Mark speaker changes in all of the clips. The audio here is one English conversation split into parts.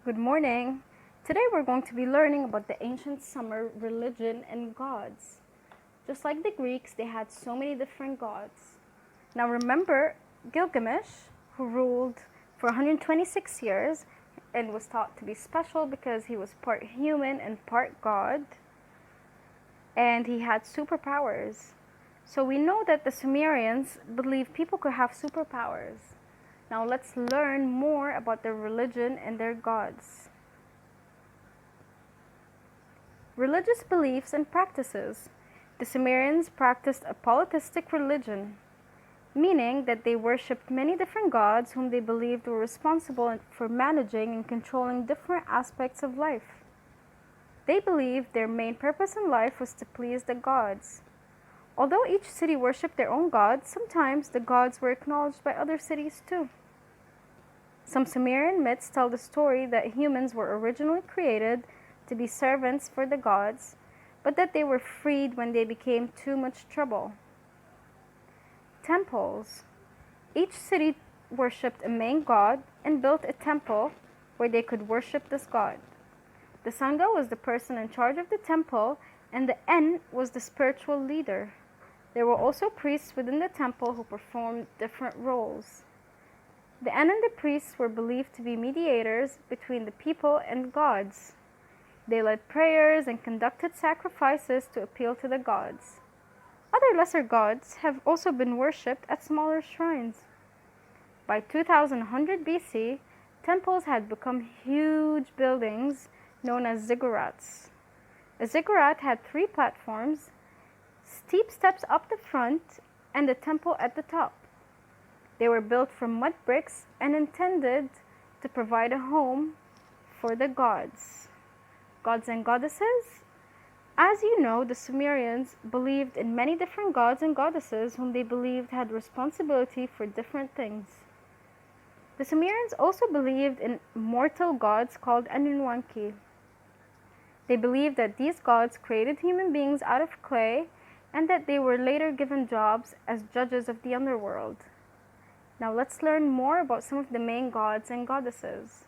Speaker 1: Good morning. Today we're going to be learning about the ancient Sumer religion and gods. Just like the Greeks, they had so many different gods. Now remember Gilgamesh, who ruled for 126 years and was thought to be special because he was part human and part god, and he had superpowers. So we know that the Sumerians believed people could have superpowers. Now let's learn more about their religion and their gods. Religious beliefs and practices. The Sumerians practiced a polytheistic religion, meaning that they worshipped many different gods whom they believed were responsible for managing and controlling different aspects of life. They believed their main purpose in life was to please the gods. Although each city worshipped their own gods, sometimes the gods were acknowledged by other cities too. Some Sumerian myths tell the story that humans were originally created to be servants for the gods, but that they were freed when they became too much trouble. Temples. Each city worshipped a main god and built a temple where they could worship this god. The Sangha was the person in charge of the temple, and the En was the spiritual leader. There were also priests within the temple who performed different roles. The En and the priests were believed to be mediators between the people and gods. They led prayers and conducted sacrifices to appeal to the gods. Other lesser gods have also been worshipped at smaller shrines. By 2100 BC, temples had become huge buildings known as ziggurats. A ziggurat had 3 platforms, steep steps up the front, and a temple at the top. They were built from mud bricks and intended to provide a home for the gods. Gods and goddesses? As you know, the Sumerians believed in many different gods and goddesses whom they believed had responsibility for different things. The Sumerians also believed in mortal gods called Anunnaki. They believed that these gods created human beings out of clay and that they were later given jobs as judges of the underworld. Now let's learn more about some of the main gods and goddesses.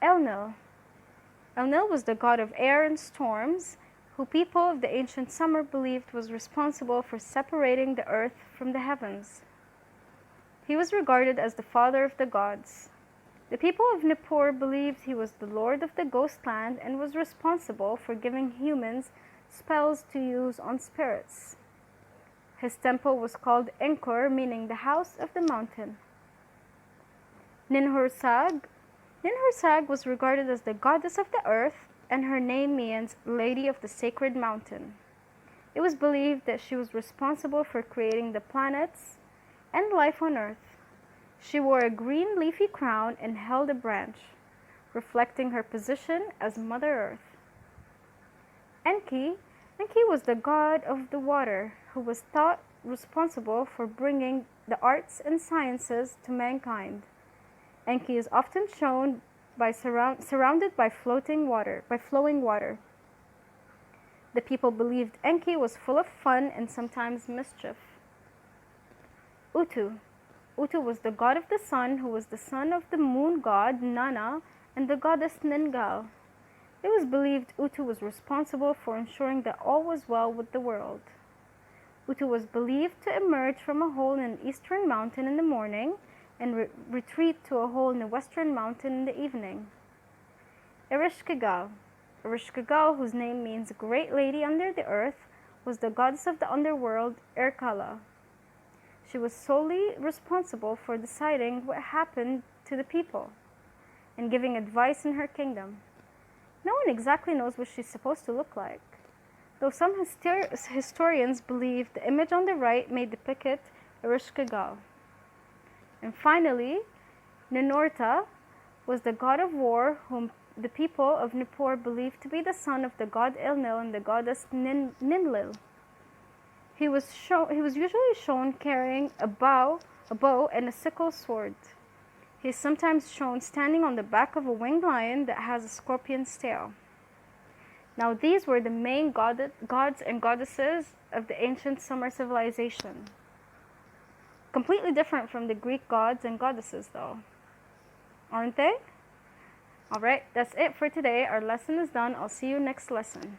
Speaker 1: Enlil. Enlil was the god of air and storms, who people of the ancient Sumer believed was responsible for separating the earth from the heavens. He was regarded as the father of the gods. The people of Nippur believed he was the lord of the ghost land and was responsible for giving humans spells to use on spirits. His temple was called Enkur, meaning the house of the mountain. Ninhursag. Ninhursag was regarded as the goddess of the earth, and her name means Lady of the Sacred Mountain. It was believed that she was responsible for creating the planets and life on earth. She wore a green leafy crown and held a branch, reflecting her position as Mother Earth. Enki. Enki was the god of the water, who was thought responsible for bringing the arts and sciences to mankind. Enki is often shown surrounded by flowing water. The people believed Enki was full of fun and sometimes mischief. Utu. Utu was the god of the sun, who was the son of the moon god Nana and the goddess Ningal. It was believed Utu was responsible for ensuring that all was well with the world. Utu was believed to emerge from a hole in an eastern mountain in the morning and retreat to a hole in the western mountain in the evening. Ereshkigal. Ereshkigal, whose name means Great Lady under the earth, was the goddess of the underworld, Erkala. She was solely responsible for deciding what happened to the people and giving advice in her kingdom. No one exactly knows what she's supposed to look like, though some historians believe the image on the right may depict Ereshkigal. And finally, Ninurta was the god of war whom the people of Nippur believed to be the son of the god Enlil and the goddess Ninlil. He was usually shown carrying a bow and a sickle sword. He is sometimes shown standing on the back of a winged lion that has a scorpion's tail. Now these were the main gods and goddesses of the ancient Sumer civilization. Completely different from the Greek gods and goddesses though, aren't they? Alright, that's it for today. Our lesson is done. I'll see you next lesson.